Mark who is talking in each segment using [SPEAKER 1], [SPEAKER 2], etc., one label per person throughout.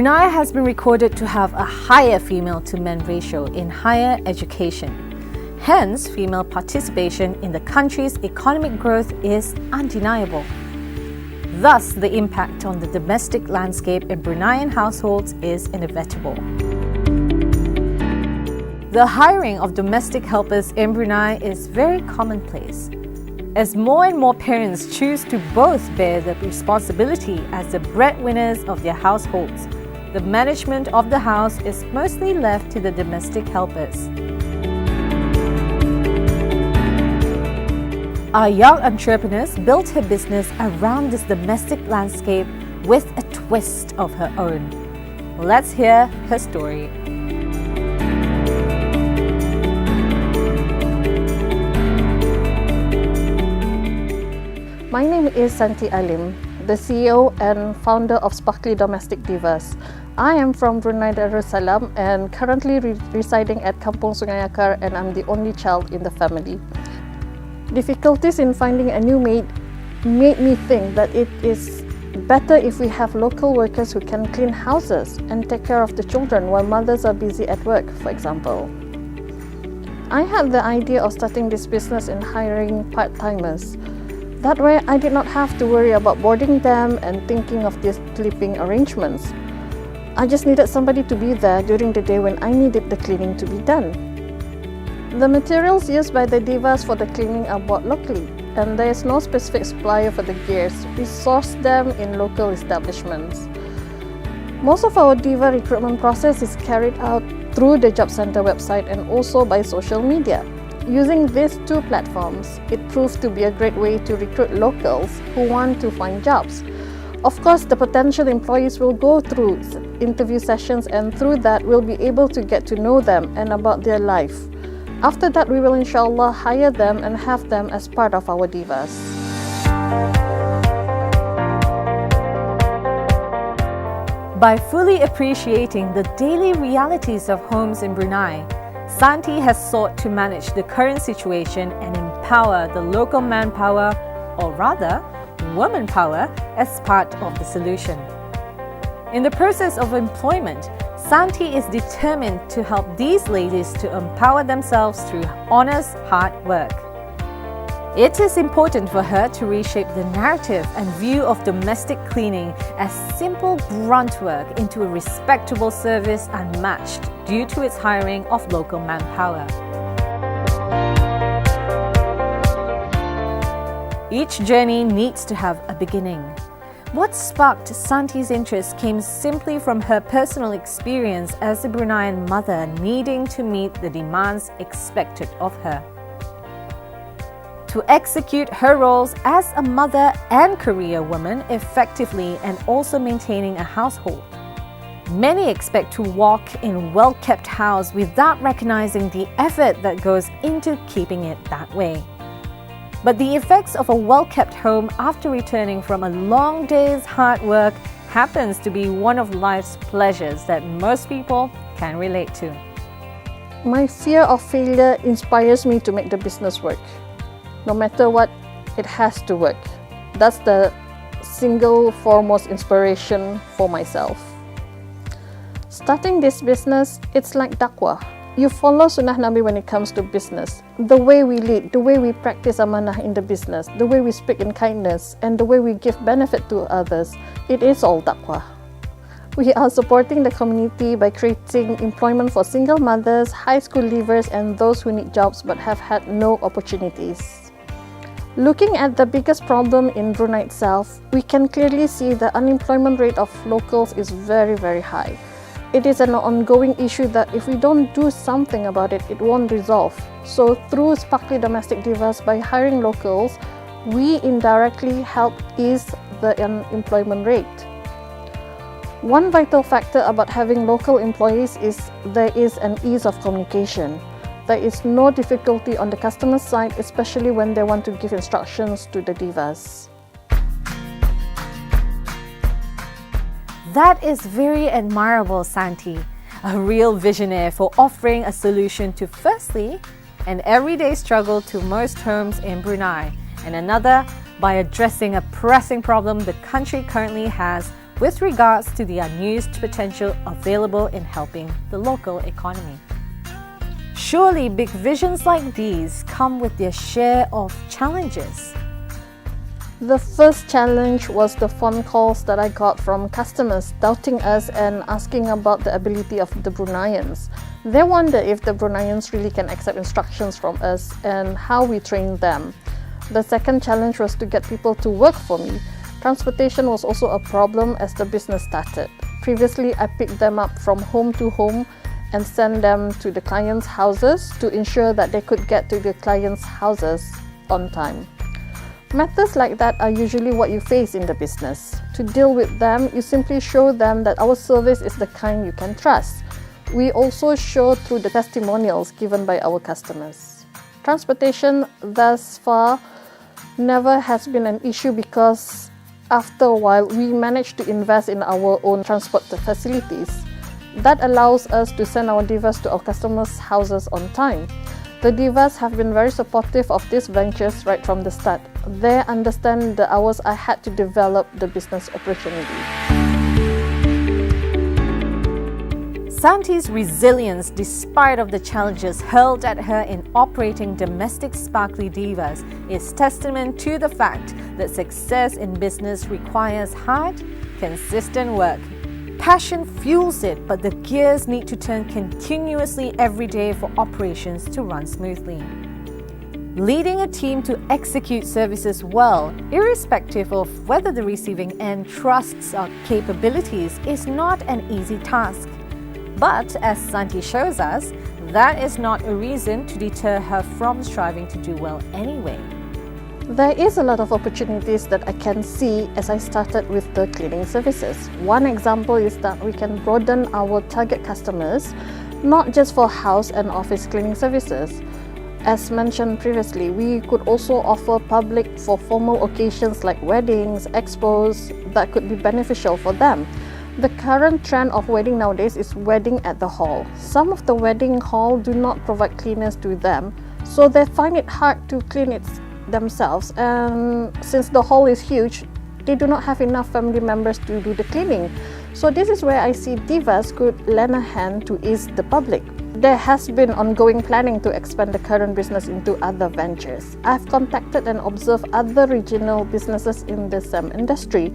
[SPEAKER 1] Brunei has been recorded to have a higher female to men ratio in higher education. Hence, female participation in the country's economic growth is undeniable. Thus, the impact on the domestic landscape in Bruneian households is inevitable. The hiring of domestic helpers in Brunei is very commonplace, as more and more parents choose to both bear the responsibility as the breadwinners of their households. The management of the house is mostly left to the domestic helpers. Our young entrepreneurs built her business around this domestic landscape with a twist of her own. Let's hear her story.
[SPEAKER 2] My name is Santi Alim, the CEO and founder of Sparkly Domestic Divas. I am from Brunei Darussalam and currently residing at Kampung Sungai Akar, and I'm the only child in the family. Difficulties in finding a new maid made me think that it is better if we have local workers who can clean houses and take care of the children while mothers are busy at work, for example. I had the idea of starting this business and hiring part-timers. That way, I did not have to worry about boarding them and thinking of these sleeping arrangements. I just needed somebody to be there during the day when I needed the cleaning to be done. The materials used by the Divas for the cleaning are bought locally, and there is no specific supplier for the gears. We source them in local establishments. Most of our Diva recruitment process is carried out through the Job Centre website and also by social media. Using these two platforms, it proved to be a great way to recruit locals who want to find jobs. Of course, the potential employees will go through interview sessions, and through that, we'll be able to get to know them and about their life. After that, we will inshallah hire them and have them as part of our Divas.
[SPEAKER 1] By fully appreciating the daily realities of homes in Brunei, Santi has sought to manage the current situation and empower the local manpower, or rather, woman power, as part of the solution. In the process of employment, Santi is determined to help these ladies to empower themselves through honest hard work. It is important for her to reshape the narrative and view of domestic cleaning as simple grunt work into a respectable service unmatched due to its hiring of local manpower. Each journey needs to have a beginning. What sparked Santi's interest came simply from her personal experience as a Bruneian mother needing to meet the demands expected of her. To execute her roles as a mother and career woman effectively and also maintaining a household. Many expect to walk in a well-kept house without recognizing the effort that goes into keeping it that way. But the effects of a well-kept home after returning from a long day's hard work happens to be one of life's pleasures that most people can relate to.
[SPEAKER 2] My fear of failure inspires me to make the business work. No matter what, it has to work. That's the single foremost inspiration for myself. Starting this business, it's like dakwah. You follow Sunnah Nabi when it comes to business. The way we lead, the way we practice amanah in the business, the way we speak in kindness, and the way we give benefit to others, it is all dakwah. We are supporting the community by creating employment for single mothers, high school leavers, and those who need jobs but have had no opportunities. Looking at the biggest problem in Brunei itself, we can clearly see the unemployment rate of locals is very, very high. It is an ongoing issue that if we don't do something about it, it won't resolve. So through Sparkly Domestic Divas, by hiring locals, we indirectly help ease the unemployment rate. One vital factor about having local employees is there is an ease of communication. There is no difficulty on the customer side, especially when they want to give instructions to the Divas.
[SPEAKER 1] That is very admirable, Santi, a real visionary for offering a solution to firstly, an everyday struggle to most homes in Brunei, and another by addressing a pressing problem the country currently has with regards to the unused potential available in helping the local economy. Surely big visions like these come with their share of challenges.
[SPEAKER 2] The first challenge was the phone calls that I got from customers doubting us and asking about the ability of the Bruneians. They wonder if the Bruneians really can accept instructions from us and how we train them. The second challenge was to get people to work for me. Transportation was also a problem as the business started. Previously, I picked them up from home to home and sent them to the clients' houses to ensure that they could get to the clients' houses on time. Matters like that are usually what you face in the business. To deal with them, you simply show them that our service is the kind you can trust. We also show through the testimonials given by our customers. Transportation thus far never has been an issue because after a while we managed to invest in our own transport facilities. That allows us to send our Divas to our customers' houses on time. The Divas have been very supportive of these ventures right from the start. They understand the hours I had to develop the business operationally.
[SPEAKER 1] Santi's resilience despite of the challenges hurled at her in operating domestic sparkly divas is testament to the fact that success in business requires hard, consistent work. Passion fuels it, but the gears need to turn continuously every day for operations to run smoothly. Leading a team to execute services well, irrespective of whether the receiving end trusts our capabilities, is not an easy task. But as Santi shows us, that is not a reason to deter her from striving to do well anyway.
[SPEAKER 2] There is a lot of opportunities that I can see as I started with the cleaning services. One example is that we can broaden our target customers, not just for house and office cleaning services. As mentioned previously, we could also offer public for formal occasions like weddings, expos that could be beneficial for them. The current trend of wedding nowadays is wedding at the hall. Some of the wedding hall do not provide cleaners to them, so they find it hard to clean it themselves, and since the hall is huge, they do not have enough family members to do the cleaning. So this is where I see Divas could lend a hand to ease the public. There has been ongoing planning to expand the current business into other ventures. I've contacted and observed other regional businesses in the same industry.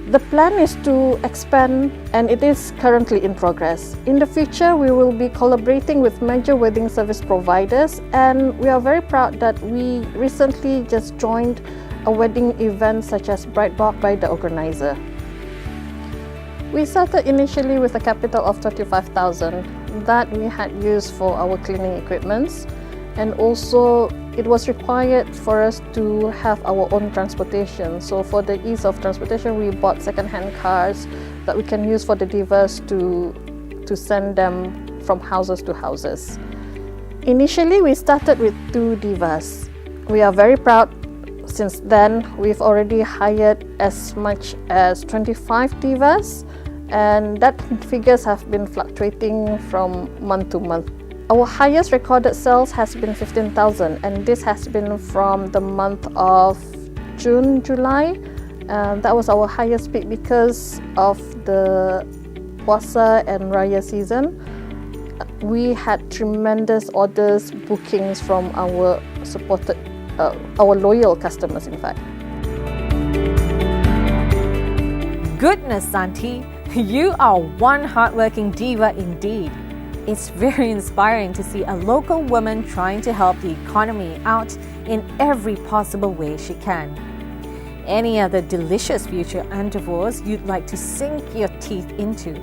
[SPEAKER 2] The plan is to expand and it is currently in progress. In the future, we will be collaborating with major wedding service providers, and we are very proud that we recently just joined a wedding event such as Bride Box by the organizer. We started initially with a capital of 35,000 that we had used for our cleaning equipments, and also it was required for us to have our own transportation. So for the ease of transportation, we bought second-hand cars that we can use for the Divas to send them from houses to houses. Initially, we started with 2 Divas. We are very proud. Since then, we've already hired as much as 25 Divas, and that figures have been fluctuating from month to month. Our highest recorded sales has been 15,000, and this has been from the month of June, July. That was our highest peak because of the Puasa and Raya season. We had tremendous orders, bookings from our our loyal customers, in fact.
[SPEAKER 1] Goodness, Santi, you are one hardworking diva indeed. It's very inspiring to see a local woman trying to help the economy out in every possible way she can. Any other delicious future endeavors you'd like to sink your teeth into?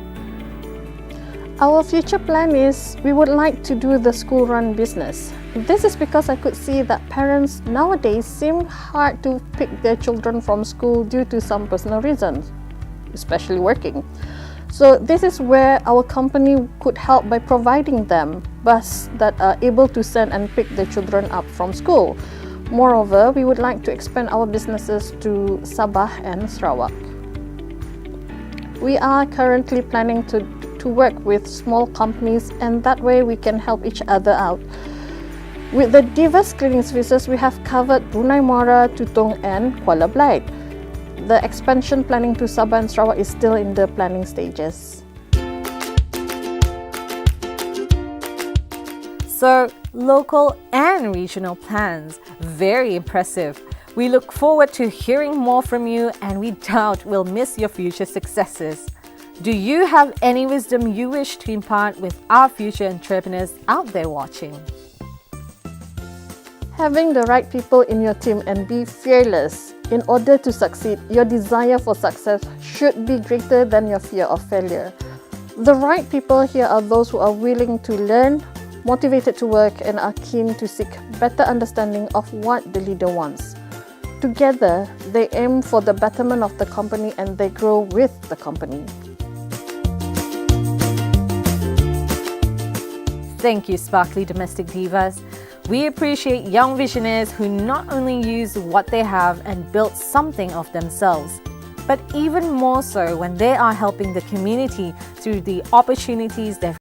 [SPEAKER 2] Our future plan is we would like to do the school-run business. This is because I could see that parents nowadays seem hard to pick their children from school due to some personal reasons, especially working. So this is where our company could help by providing them buses that are able to send and pick their children up from school. Moreover, we would like to expand our businesses to Sabah and Sarawak. We are currently planning to work with small companies, and that way we can help each other out. With the Divas cleaning services, we have covered Brunei Muara, Tutong and Kuala Belait. The expansion planning to Sabah and Sarawak is still in the planning stages.
[SPEAKER 1] So, local and regional plans. Very impressive. We look forward to hearing more from you, and we doubt we'll miss your future successes. Do you have any wisdom you wish to impart with our future entrepreneurs out there watching?
[SPEAKER 2] Having the right people in your team and be fearless. In order to succeed, your desire for success should be greater than your fear of failure. The right people here are those who are willing to learn, motivated to work, and are keen to seek better understanding of what the leader wants. Together, they aim for the betterment of the company and they grow with the company.
[SPEAKER 1] Thank you, Sparkly Domestic Divas. We appreciate young visionaries who not only use what they have and build something of themselves, but even more so when they are helping the community through the opportunities they've